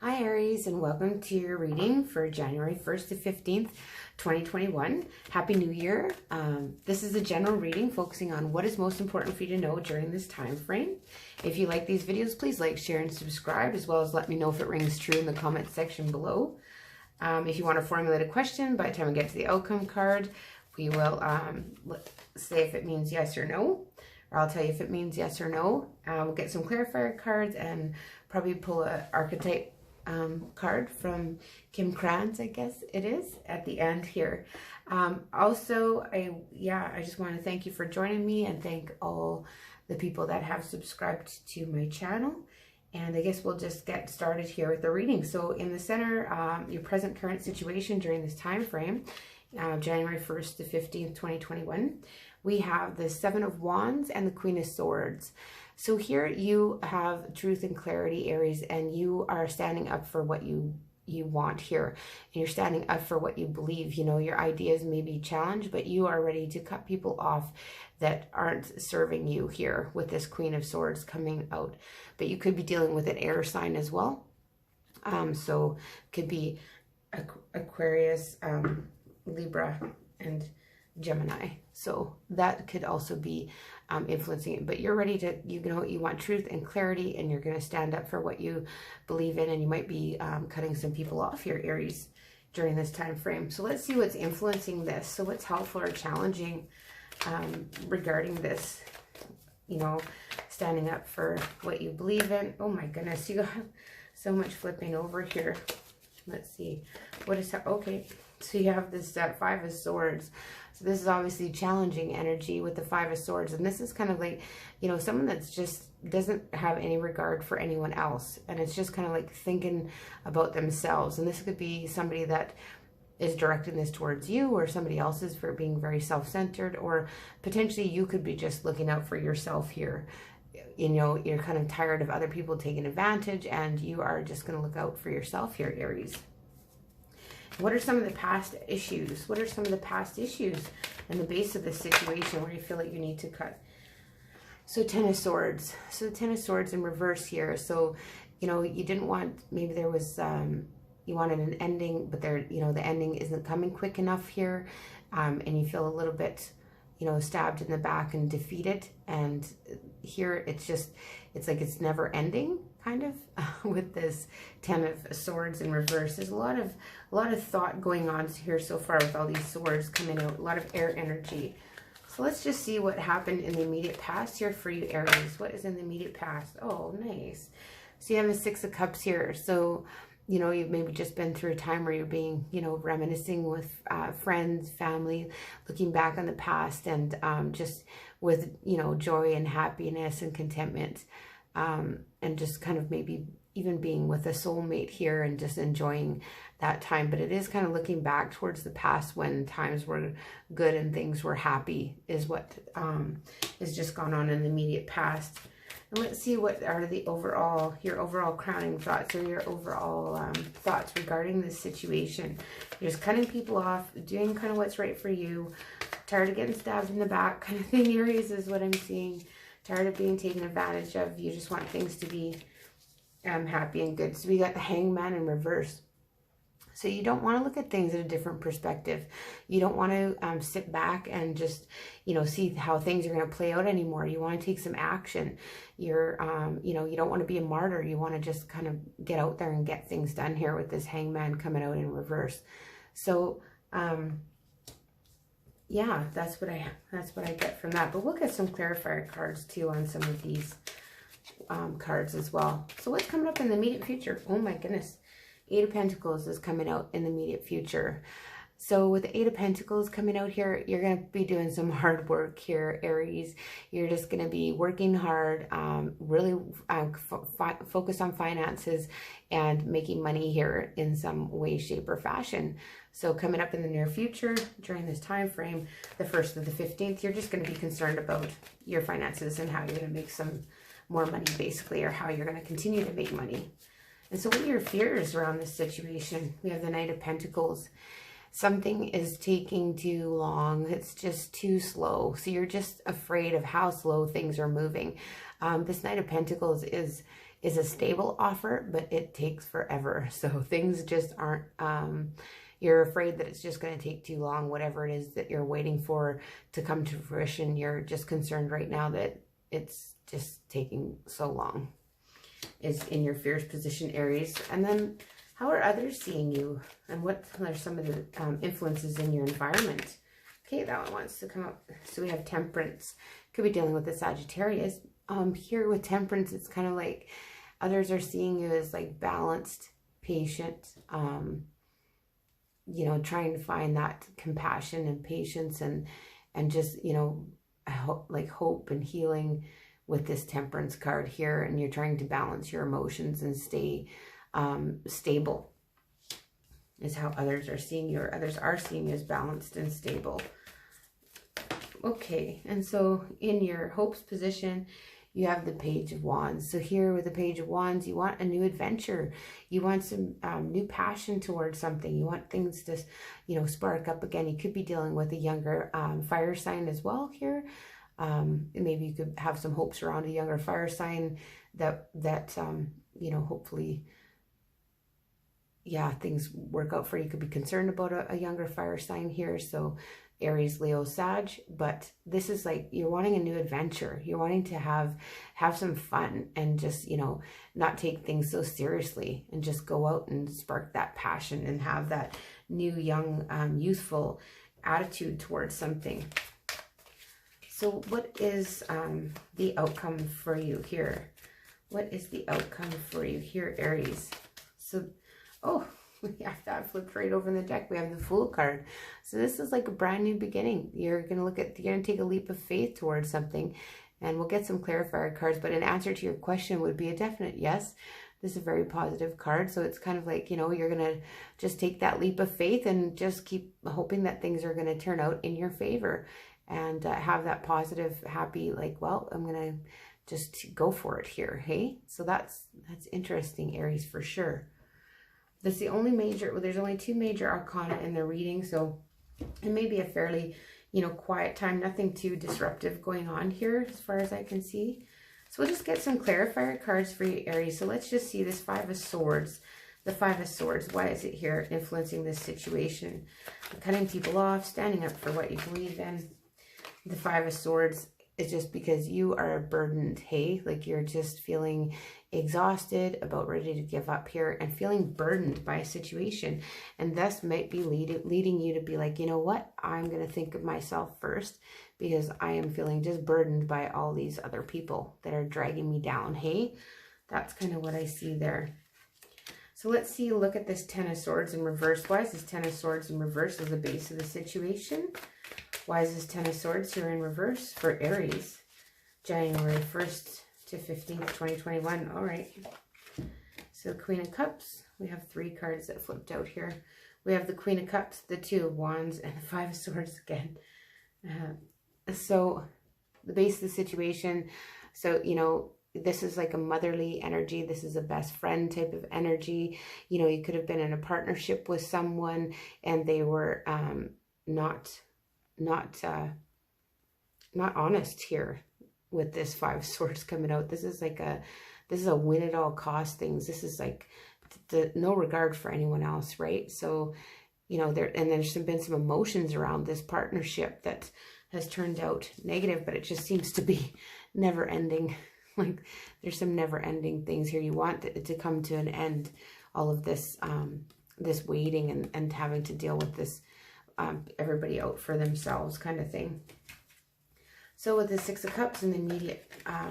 Hi Aries, and welcome to your reading for January 1st to 15th, 2021. Happy New Year. This is a general reading focusing on what is most important for you to know during this time frame. If you like these videos, please like, share, and subscribe, as well as let me know if it rings true in the comment section below. If you want to formulate a question, by the time we get to the outcome card, we will say if it means yes or no, or I'll tell you if it means yes or no. We'll get some clarifier cards and probably pull an archetype card from Kim Kranz, I guess it is, at the end here. Also, I just want to thank you for joining me and thank all the people that have subscribed to my channel. And I guess we'll just get started here with the reading. So in the center, your present current situation during this time frame, January 1st to 15th, 2021, we have the Seven of Wands and the Queen of Swords. So here you have truth and clarity, Aries, and you are standing up for what you want here. And you're standing up for what you believe. You know, your ideas may be challenged, but you are ready to cut people off that aren't serving you here with this Queen of Swords coming out. But you could be dealing with an air sign as well. So could be Aquarius, Libra, and Gemini. So that could also be influencing it, but you're ready to, you want truth and clarity, and you're going to stand up for what you believe in, and you might be cutting some people off here, Aries, during this time frame. So let's see what's influencing this. So what's helpful or challenging regarding this, you know, standing up for what you believe in. Oh my goodness, you got so much flipping over here. Let's see what is that. Okay, so you have this Five of Swords. So this is obviously challenging energy with the Five of Swords. And this is kind of like, you know, someone that's just doesn't have any regard for anyone else. And it's just kind of like thinking about themselves. And this could be somebody that is directing this towards you, or somebody else's for being very self-centered, or potentially you could be just looking out for yourself here. You know, you're kind of tired of other people taking advantage, and you are just going to look out for yourself here, Aries. What are some of the past issues? What are some of the past issues in the base of this situation where you feel like you need to cut? So Ten of Swords. So Ten of Swords in reverse here. So, you know, you didn't want, maybe there was, you wanted an ending, but there, you know, the ending isn't coming quick enough here. And you feel a little bit, you know, stabbed in the back and defeated. And here it's just, it's like it's never ending, kind of, with this Ten of Swords in reverse. There's a lot of thought going on here so far with all these swords coming out, a lot of air energy. So let's just see what happened in the immediate past here for you, Aries. What is in the immediate past? Oh, nice. So you have the Six of Cups here. So, you know, you've maybe just been through a time where you're being, you know, reminiscing with friends, family, looking back on the past, and just with, you know, joy and happiness and contentment, and just kind of maybe even being with a soulmate here and just enjoying that time. But it is kind of looking back towards the past when times were good and things were happy, is what is just gone on in the immediate past. And let's see what are the overall, your overall crowning thoughts, or your overall thoughts regarding this situation. You're just cutting people off, doing kind of what's right for you, tired of getting stabbed in the back kind of thing, Aries, is what I'm seeing. Tired of being taken advantage of. You just want things to be happy and good. So we got the Hangman in reverse. So you don't want to look at things at a different perspective. You don't want to sit back and just, you know, see how things are going to play out anymore. You want to take some action. You're, you know, you don't want to be a martyr. You want to just kind of get out there and get things done here with this Hangman coming out in reverse. So, yeah, that's what I get from that. But we'll get some clarifier cards too on some of these cards as well. So what's coming up in the immediate future? Oh my goodness. Eight of Pentacles is coming out in the immediate future. So with the Eight of Pentacles coming out here, you're going to be doing some hard work here, Aries. You're just going to be working hard, really focus on finances and making money here in some way, shape, or fashion. So coming up in the near future, during this time frame, the 1st to the 15th, you're just going to be concerned about your finances and how you're going to make some more money, basically, or how you're going to continue to make money. And so what are your fears around this situation? We have the Knight of Pentacles. something is taking too long. It's just too slow. So you're just afraid of how slow things are moving. This Knight of Pentacles is a stable offer, but it takes forever. So things just aren't, you're afraid that it's just going to take too long, whatever it is that you're waiting for to come to fruition. You're just concerned right now that it's just taking so long. Is in your fierce position, Aries. And then how are others seeing you? And what are some of the influences in your environment? Okay, that one wants to come up. So we have Temperance. Could be dealing with the Sagittarius. Here with Temperance, it's kind of like others are seeing you as like balanced, patient, you know, trying to find that compassion and patience and just, you know, hope and healing with this Temperance card here. And you're trying to balance your emotions and stay stable is how others are seeing you, or others are seeing you as balanced and stable. Okay, and so in your hopes position, you have the Page of Wands. So here with the Page of Wands, you want a new adventure. You want some new passion towards something. You want things to, you know, spark up again. You could be dealing with a younger fire sign as well here. Maybe you could have some hopes around a younger fire sign that you know, hopefully, yeah, things work out for you. You could be concerned about a younger fire sign here. So Aries, Leo, Sag, but this is like you're wanting a new adventure. You're wanting to have some fun and just, you know, not take things so seriously and just go out and spark that passion and have that new, young, youthful attitude towards something. So what is the outcome for you here? What is the outcome for you here, Aries? So, oh, we have that flipped right over in the deck. We have the Fool card. So this is like a brand new beginning. You're going to take a leap of faith towards something. And we'll get some clarifier cards. But an answer to your question would be a definite yes. This is a very positive card. So it's kind of like, you know, you're going to just take that leap of faith and just keep hoping that things are going to turn out in your favor. And have that positive, happy, like, well, I'm going to just go for it here. Hey, so that's interesting, Aries, for sure. That's the only major, well, there's only 2 major arcana in the reading, so it may be a fairly, you know, quiet time, nothing too disruptive going on here as far as I can see. So we'll just get some clarifier cards for you, Aries. So let's just see this 5 of Swords. The 5 of Swords, why is it here influencing this situation? Cutting people off, standing up for what you believe in. The 5 of Swords is just because you are burdened, hey? Like you're just feeling exhausted, about ready to give up here, and feeling burdened by a situation. And thus might be leading you to be like, you know what? I'm going to think of myself first because I am feeling just burdened by all these other people that are dragging me down, hey? That's kind of what I see there. So let's see, look at this 10 of Swords in reverse. Why is this 10 of Swords in reverse as the base of the situation? Why is this 10 of Swords here in reverse for Aries? January 1st to 15th, 2021. All right. So Queen of Cups. We have 3 cards that flipped out here. We have the Queen of Cups, the 2 of Wands, and the 5 of Swords again. So the base of the situation. So, you know, this is like a motherly energy. This is a best friend type of energy. You know, you could have been in a partnership with someone and they were not honest here with this 5 of Swords coming out. This is like this is a win at all cost things. This is like no regard for anyone else, right? So, you know, there's been some emotions around this partnership that has turned out negative, but it just seems to be never ending. Like there's some never ending things here. You want it to come to an end, all of this, this waiting and having to deal with this, everybody out for themselves kind of thing. So with the 6 of Cups in the immediate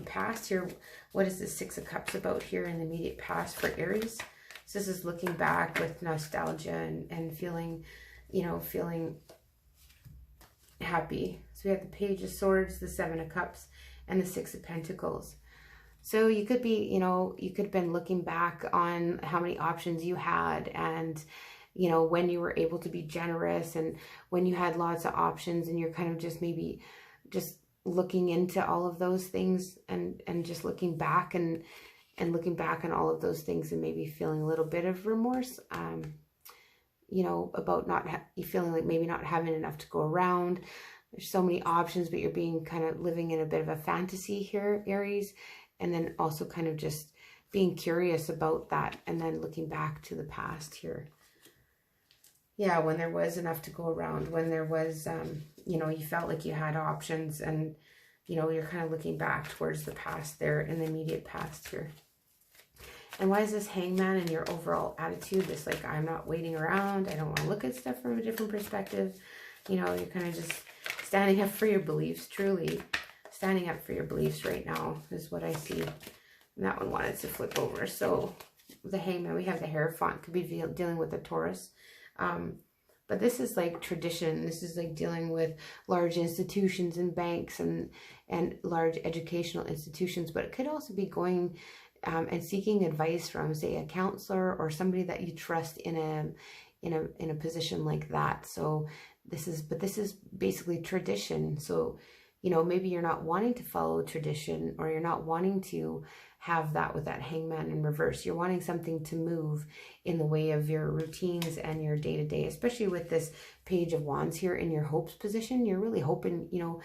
past here, what is the 6 of Cups about here in the immediate past for Aries? So this is looking back with nostalgia and feeling, you know, feeling happy. So we have the Page of Swords, the 7 of Cups, and the 6 of Pentacles. So you could be, you know, you could have been looking back on how many options you had and, you know, when you were able to be generous and when you had lots of options and you're kind of just maybe just looking into all of those things and just looking back and looking back on all of those things and maybe feeling a little bit of remorse. you know, about you feeling like maybe not having enough to go around. There's so many options, but you're being kind of living in a bit of a fantasy here, Aries. And then also kind of just being curious about that, and then looking back to the past here. Yeah, when there was enough to go around, when there was, you know, you felt like you had options, and, you know, you're kind of looking back towards the past there, in the immediate past here. And why is this Hangman in your overall attitude? This, like, I'm not waiting around. I don't want to look at stuff from a different perspective. You know, you're kind of just standing up for your beliefs, truly. Standing up for your beliefs right now is what I see. And that one wanted to flip over. So the Hangman, we have the Hierophant, could be dealing with the Taurus. But this is like tradition. This is like dealing with large institutions and banks and large educational institutions. But it could also be going and seeking advice from, say, a counselor or somebody that you trust in a position like that. So this is basically tradition. So, you know, maybe you're not wanting to follow tradition, or you're not wanting to have that with that Hangman in reverse. You're wanting something to move in the way of your routines and your day-to-day, especially with this Page of Wands here in your hopes position. You're really hoping, you know,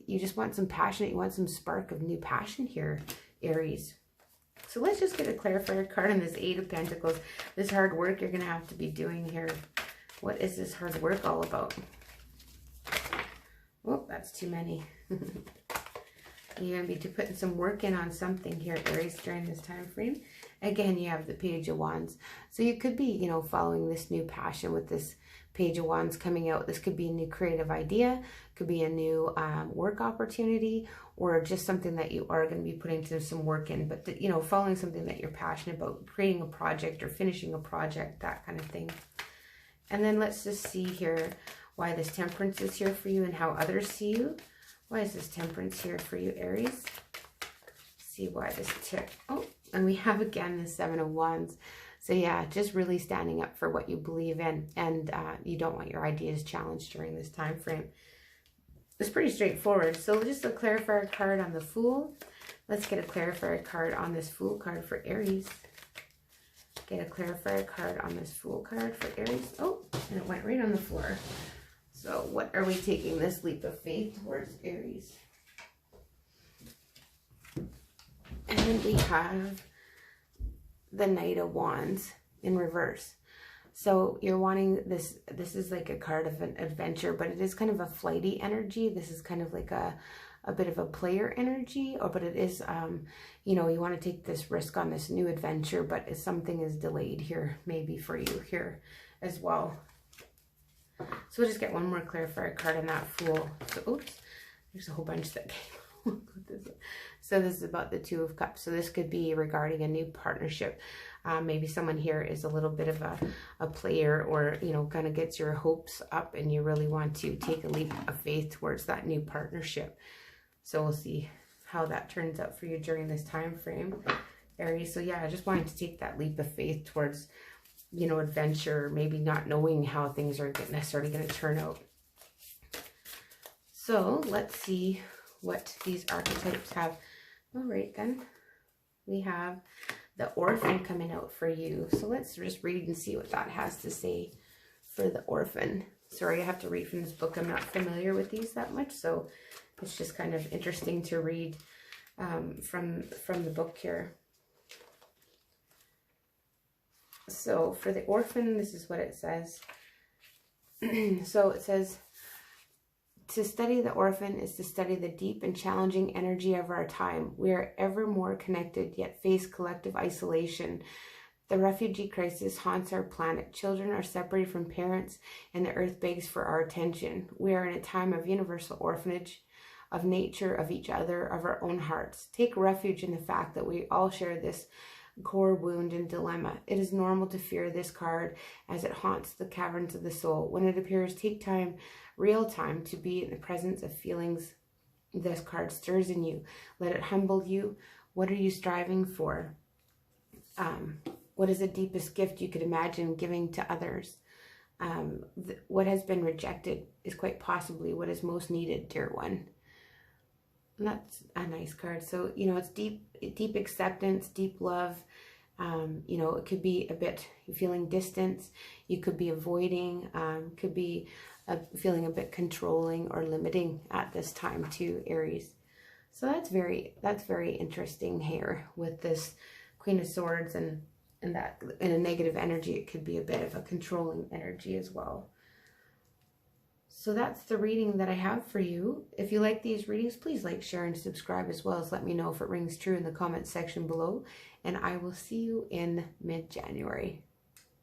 you just want some passion. You want some spark of new passion here, Aries. So let's just get a clarifier card on this Eight of Pentacles. This hard work you're going to have to be doing here. What is this hard work all about? Oh, that's too many. You're going to be putting some work in on something here, Aries, during this time frame. Again, you have the Page of Wands. So you could be, you know, following this new passion with this Page of Wands coming out. This could be a new creative idea, could be a new work opportunity, or just something that you are going to be putting some work in. But, you know, following something that you're passionate about, creating a project or finishing a project, that kind of thing. And then let's just see here why this Temperance is here for you and how others see you. Why is this Temperance here for you, Aries? See why this oh, and we have again the Seven of Wands. So yeah, just really standing up for what you believe in, and you don't want your ideas challenged during this time frame. It's pretty straightforward. So just a clarifier card on the Fool. Let's get a clarifier card on this Fool card for Aries. Get a clarifier card on this Fool card for Aries. Oh, and it went right on the floor. So what are we taking this leap of faith towards, Aries? And we have the Knight of Wands in reverse. So you're wanting this is like a card of an adventure, but it is kind of a flighty energy. This is kind of like a bit of a player energy, but it is, you know, you want to take this risk on this new adventure, but if something is delayed here, maybe for you here as well. So we'll just get one more clarifier card on that Fool. So, oops, there's a whole bunch that came. So this is about the Two of Cups. So this could be regarding a new partnership. Maybe someone here is a little bit of a player, or, you know, kind of gets your hopes up and you really want to take a leap of faith towards that new partnership. So we'll see how that turns out for you during this time frame, Aries. So yeah, I just wanted to take that leap of faith towards, you know, adventure, maybe not knowing how things are necessarily going to turn out. So let's see what these archetypes have. All right, then we have the Orphan coming out for you. So let's just read and see what that has to say for the Orphan. Sorry, I have to read from this book. I'm not familiar with these that much, so it's just kind of interesting to read from the book here. So for the Orphan, this is what it says. So it says, to study the Orphan is to study the deep and challenging energy of our time. We are ever more connected, yet face collective isolation. The refugee crisis haunts our planet. Children are separated from parents, and the earth begs for our attention. We are in a time of universal orphanage, of nature, of each other, of our own hearts. Take refuge in the fact that we all share this core wound and dilemma. It is normal to fear this card as it haunts the caverns of the soul. When it appears, take time, real time, to be in the presence of feelings this card stirs in you. Let it humble you. What are you striving for? What is the deepest gift you could imagine giving to others? What has been rejected is quite possibly what is most needed, dear one. And that's a nice card. So, you know, it's deep acceptance, deep love, You know, it could be a bit feeling distance. You could be avoiding, could be feeling a bit controlling or limiting at this time too, Aries. So that's very interesting here with this Queen of Swords, and that in a negative energy, it could be a bit of a controlling energy as well. So that's the reading that I have for you. If you like these readings, please like, share, and subscribe, as well as let me know if it rings true in the comments section below. And I will see you in mid-January.